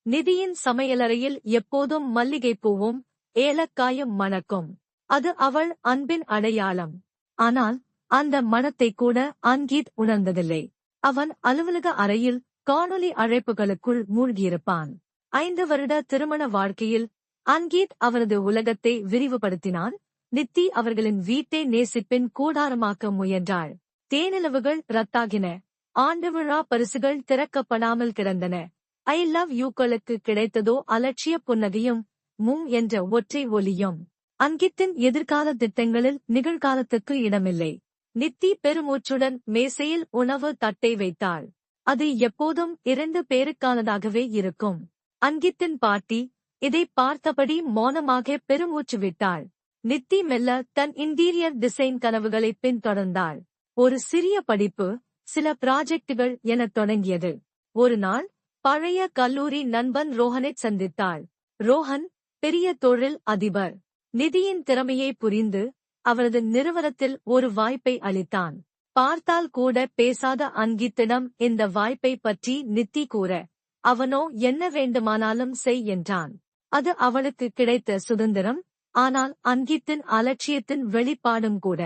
நிதியின் சமையலறையில் எப்போதும் மல்லிகைப்பூவும் ஏலக்காயும் மணக்கும். அது அவள் அன்பின் அடையாளம். ஆனால் அந்த மணத்தை கூட அன்கீத் உணர்ந்ததில்லை. அவன் அலுவலக அறையில் காணொலி அழைப்புகளுக்குள் மூழ்கியிருப்பான். 5 வருட திருமண வாழ்க்கையில் அன்கீத் அவரது உலகத்தை விரிவுபடுத்தினான். நித்தி அவர்களின் வீட்டை நேசிப்பின் கூடாரமாக்க முயன்றாள். தேனிலவுகள் ரத்தாகின. ஆண்டு விழா பரிசுகள் திறக்கப்படாமல் கிடந்தன. ஐ லவ் யூக்களுக்கு கிடைத்ததோ அலட்சிய புன்னகையும் என்ற ஒற்றை ஒலியும். அன்கித்தின் எதிர்கால திட்டங்களில் நிகழ்காலத்துக்கு இடமில்லை. நித்தி பெருமூச்சுடன் மேசையில் உணவு தட்டை வைத்தாள். அது எப்போதும் 2 பேருக்கானதாகவே இருக்கும். அன்கித்தின் பாட்டி இதை பார்த்தபடி மௌனமாக பெருமூச்சு விட்டாள். நித்தி மெல்ல தன் இன்டீரியர் டிசைன் கனவுகளை பின்தொடர்ந்தாள். ஒரு சிறிய படிப்பு, சில ப்ராஜெக்டுகள் எனத் தொடங்கியது. ஒரு நாள் பழைய கல்லூரி நண்பன் ரோஹனைச் சந்தித்தாள். ரோஹன் பெரிய தொழில் அதிபர். நிதியின் திறமையை புரிந்து அவரது நிறுவனத்தில் ஒரு வாய்ப்பை அளித்தான். பார்த்தால் கூட பேசாத அன்கித்திடம் இந்த வாய்ப்பை பற்றி நித்தி கூற, அவனோ என்ன வேண்டுமானாலும் செய் என்றான். அது அவளுக்கு கிடைத்த சுதந்திரம், ஆனால் அன்கித்தின் அலட்சியத்தின் வெளிப்பாடும் கூட.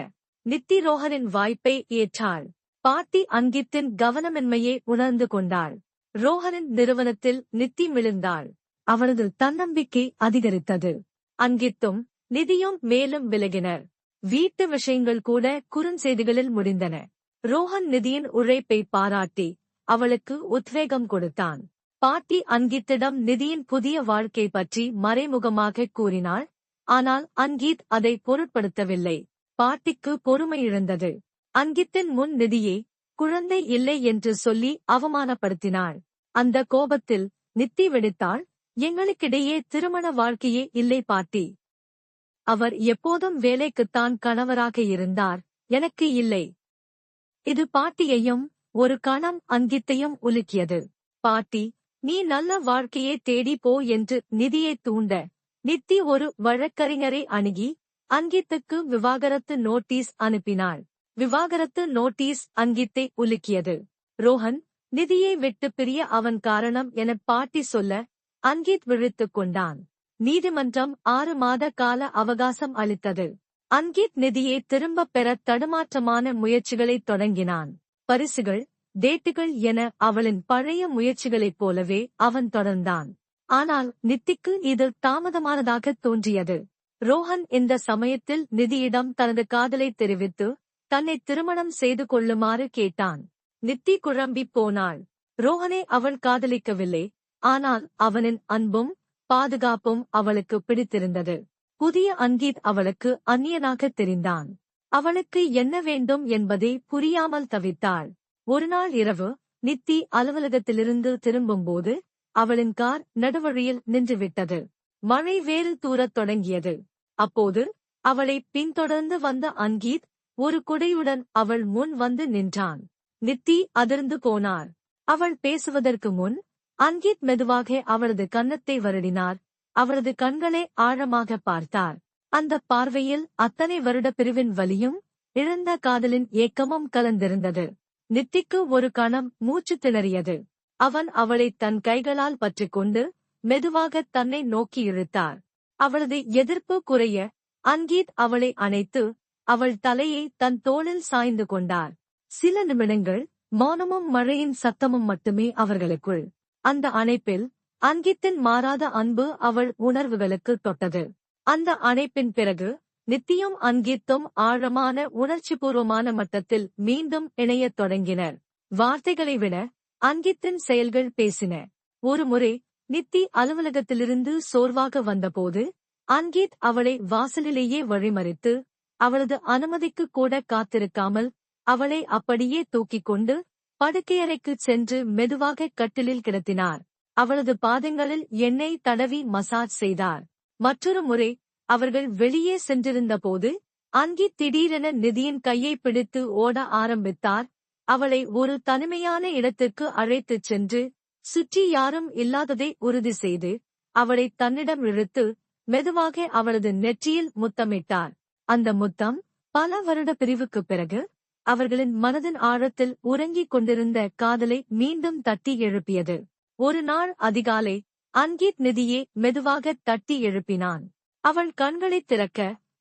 நித்தி ரோஹனின் வாய்ப்பை ஏற்றாள். பாட்டி அன்கித்தின் கவனமின்மையை உணர்ந்து கொண்டாள். ரோஹனின் நிறுவனத்தில் நித்தி மிளிர்ந்தாள். அவளது தன்னம்பிக்கை அதிகரித்தது. அன்கித்தும் நிதியும் மேலும் விலகினர். வீட்டு விஷயங்கள் கூட குறுஞ்செய்திகளில் முடிந்தன. ரோஹன் நிதியின் உழைப்பை பாராட்டி அவளுக்கு உத்வேகம் கொடுத்தான். பாட்டி அன்கித்திடம் நிதியின் புதிய வாழ்க்கை பற்றி மறைமுகமாக கூறினாள். ஆனால் அன்கீத் அதை பொருட்படுத்தவில்லை. பாட்டிக்கு பொறுமை இழந்தது. அன்கித்தின் முன் நிதியே குழந்தை இல்லை என்று சொல்லி அவமானப்படுத்தினாள். அந்த கோபத்தில் நித்தி வெடித்தாள். எங்களுக்கிடையே திருமண வாழ்க்கையே இல்லை பாட்டி. அவர் எப்போதும் வேலைக்குத்தான் கணவராக இருந்தார், எனக்கு இல்லை. இது பாட்டியையும் ஒரு கணம் அன்கித்தையும் உலுக்கியது. பாட்டி, நீ நல்ல வாழ்க்கையே தேடி போ என்று நிதியை தூண்ட, நித்தி ஒரு வழக்கறிஞரை அணுகி அன்கித்துக்கு விவாகரத்து நோட்டீஸ் அனுப்பினாள். விவாகரத்து நோட்டீஸ் அன்கித்தை உலுக்கியது. ரோஹன் நிதியை விட்டு பிரிய அவன் காரணம் என பாட்டி சொல்ல அன்கித் விழித்துக் கொண்டான். நீதிமன்றம் 6 மாத கால அவகாசம் அளித்தது. அன்கித் நிதியை திரும்பப் பெற தடுமாற்றமான முயற்சிகளை தொடங்கினான். பரிசுகள், டேட்டுகள் என அவளின் பழைய முயற்சிகளைப் போலவே அவன் தொடர்ந்தான். ஆனால் நித்திக்கு இது தாமதமானதாக தோன்றியது. ரோஹன் இந்த சமயத்தில் நிதியிடம் தனது காதலை தெரிவித்து தன்னை திருமணம் செய்து கொள்ளுமாறு கேட்டான். நித்தி குழம்பிப் போனாள். ரோஹனை அவள் காதலிக்கவில்லை, ஆனால் அவனின் அன்பும் பாதுகாப்பும் அவளுக்கு பிடித்திருந்தது. புதிய அன்கீத் அவளுக்கு அந்நியனாகத் தெரிந்தான். அவளுக்கு என்ன வேண்டும் என்பதை புரியாமல் தவித்தாள். ஒருநாள் இரவு நித்தி அலுவலகத்திலிருந்து திரும்பும்போது அவளின் கார் நடுவழியில் நின்றுவிட்டது. மழை வேறு தூரத் தொடங்கியது. அப்போது அவளை பின்தொடர்ந்து வந்த அன்கீத் ஒரு குடையுடன் அவள் முன் வந்து நின்றான். நித்தி அதிர்ந்து போனாள். அவள் பேசுவதற்கு முன் அன்கீத் மெதுவாக அவளது கன்னத்தை வருடினார். அவளது கண்களை ஆழமாக பார்த்தார். அந்த பார்வையில் அத்தனை வருட பிரிவின் வலியும் இழந்த காதலின் ஏக்கமும் கலந்திருந்தது. நித்திக்கு ஒரு கணம் மூச்சு திணறியது. அவன் அவளை தன் கைகளால் பற்றிக்கொண்டு மெதுவாக தன்னை நோக்கி இழுத்தார். அவளது எதிர்ப்பு குறைய அன்கீத் அவளை அணைத்து அவள் தலையை தன் தோளில் சாய்ந்து கொண்டார். சில நிமிடங்கள் மௌனமும் மழையின் சத்தமும் மட்டுமே அவர்களுக்குள். அந்த அணைப்பில் அன்கித்தின் மாறாத அன்பு அவள் உணர்வுகளுக்கு தொட்டது. அந்த அணைப்பின் பிறகு நித்தியும் அன்கித்தும் ஆழமான உணர்ச்சிபூர்வமான மட்டத்தில் மீண்டும் இணையத் தொடங்கினர். வார்த்தைகளை விட அன்கித்தின் செயல்கள் பேசின. ஒருமுறை நித்தி அலுவலகத்திலிருந்து சோர்வாக வந்தபோது அன்கீத் அவளை வாசலிலேயே வழிமறித்து அவளது அனுமதிக்கு கூட காத்திருக்காமல் அவளை அப்படியே தூக்கிக் கொண்டு படுக்கையறைக்குச் சென்று மெதுவாக கட்டிலில் கிடத்தினார். அவளது பாதங்களில் எண்ணெய் தடவி மசாஜ் செய்தார். மற்றொரு முறை அவர்கள் வெளியே சென்றிருந்தபோது அன்கீத் திடீரென நிதியின் கையை பிடித்து ஓட ஆரம்பித்தார். அவளை ஒரு தனிமையான இடத்திற்கு அழைத்துச் சென்று சுற்றி யாரும் இல்லாததை உறுதி செய்து அவளை தன்னிடம் இழுத்து மெதுவாக அவளது நெற்றியில் முத்தமிட்டார். அந்த முத்தம் பல வருட பிரிவுக்குப் பிறகு அவர்களின் மனதின் ஆழத்தில் உறங்கிக் கொண்டிருந்த காதலை மீண்டும் தட்டி எழுப்பியது. ஒரு நாள் அதிகாலை அன்கீத் நிதியை மெதுவாக தட்டி எழுப்பினான். அவள் கண்களைத் திறக்க,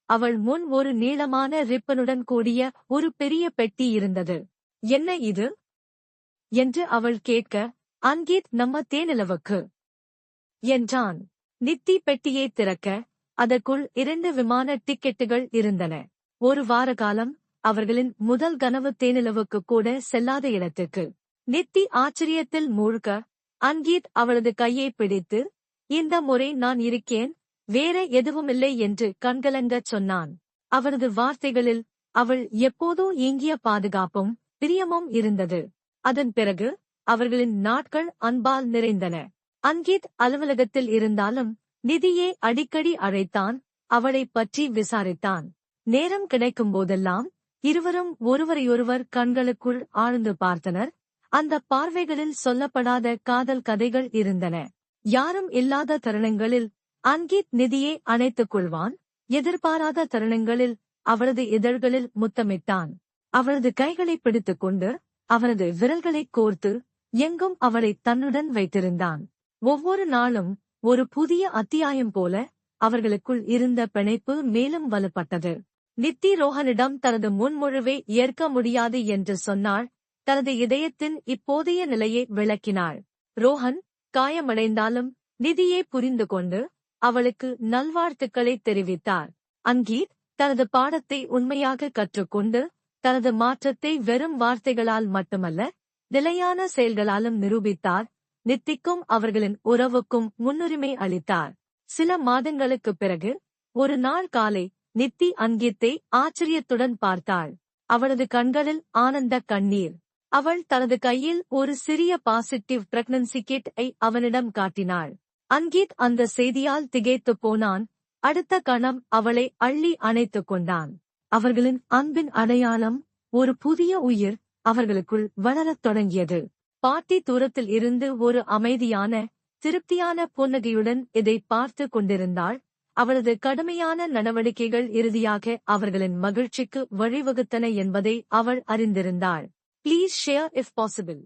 அவள் முன் ஒரு நீளமான ரிப்பனுடன் கூடிய ஒரு பெரிய பெட்டி இருந்தது. என்ன இது? என்று அவள் கேட்க, அன்கீத் நம்ம தேனிலவுக்கு என்றான். நித்தி பெட்டியை திறக்க, அதற்குள் 2 விமான டிக்கெட்டுகள் இருந்தன. ஒரு வார காலம் அவர்களின் முதல் கனவு தேனிலவுக்கு கூட செல்லாத இடத்துக்கு. நித்தி ஆச்சரியத்தில் மூழ்க, அன்கீத் அவளது கையை பிடித்து, இந்த முறை நான் இருக்கேன், வேற எதுவுமில்லை என்று கண்கலங்கச் சொன்னான். அவரது வார்த்தைகளில் அவள் எப்போதோ ஏங்கிய பாதுகாப்பும் பிரியமும் இருந்தது. அதன் பிறகு அவர்களின் நாட்கள் அன்பால் நிறைந்தன. அன்கீத் அலுவலகத்தில் இருந்தாலும் நிதியை அடிக்கடி அழைத்தான், அவளைப் பற்றி விசாரித்தான். நேரம் கிடைக்கும்போதெல்லாம் இருவரும் ஒருவரையொருவர் கண்களுக்குள் ஆழ்ந்து பார்த்தனர். அந்த பார்வைகளில் சொல்லப்படாத காதல் கதைகள் இருந்தன. யாரும் இல்லாத தருணங்களில் அன்கீத் நிதியை அணைத்துக் கொள்வான். எதிர்பாராத தருணங்களில் அவளது இதழ்களில் முத்தமிட்டான். அவளது கைகளை பிடித்துக் கொண்டு அவனது விரல்களைக் கோர்த்து எங்கும் அவளை தன்னுடன் வைத்திருந்தான். ஒவ்வொரு நாளும் ஒரு புதிய அத்தியாயம் போல அவர்களுக்குள் இருந்த பிணைப்பு மேலும் வலுப்பட்டது. நித்தி ரோஹனிடம் தனது முன்மொழிவை ஏற்க முடியாது என்று சொன்னாள். தனது இதயத்தின் இப்போதைய நிலையை விளக்கினாள். ரோஹன் காயமடைந்தாலும் நிதியை புரிந்து கொண்டு அவளுக்கு நல்வாழ்த்துக்களை தெரிவித்தார். அன்கீத் தனது பாடத்தை உண்மையாக கற்றுக்கொண்டு தனது மாற்றத்தை வெறும் வார்த்தைகளால் மட்டுமல்ல, நிலையான செயல்களாலும் நிரூபித்தார். நித்திக்கும் அவர்களின் உறவுக்கும் முன்னுரிமை அளித்தார். சில மாதங்களுக்குப் பிறகு ஒரு நாள் காலை நித்தி அன்கீத்தை ஆச்சரியத்துடன் பார்த்தாள். அவளது கண்களில் ஆனந்த கண்ணீர். அவள் தனது கையில் ஒரு சிறிய பாசிட்டிவ் பிரெக்னன்சி கிட் ஐ அவனிடம் காட்டினாள். அன்கீத் அந்த செய்தியால் திகைத்துப் போனான். அடுத்த கணம் அவளை அள்ளி அணைத்துக் கொண்டான். அவர்களின் அன்பின் அடையாளம், ஒரு புதிய உயிர் அவர்களுக்குள் வளரத் தொடங்கியது. பாட்டி தூரத்தில் இருந்து ஒரு அமைதியான, திருப்தியான புன்னகையுடன் இதை பார்த்து கொண்டிருந்தாள். அவளது கடுமையான நடவடிக்கைகள் இறுதியாக அவர்களின் மகிழ்ச்சிக்கு வழிவகுத்தன என்பதை அவள் அறிந்திருந்தாள். Please share if possible.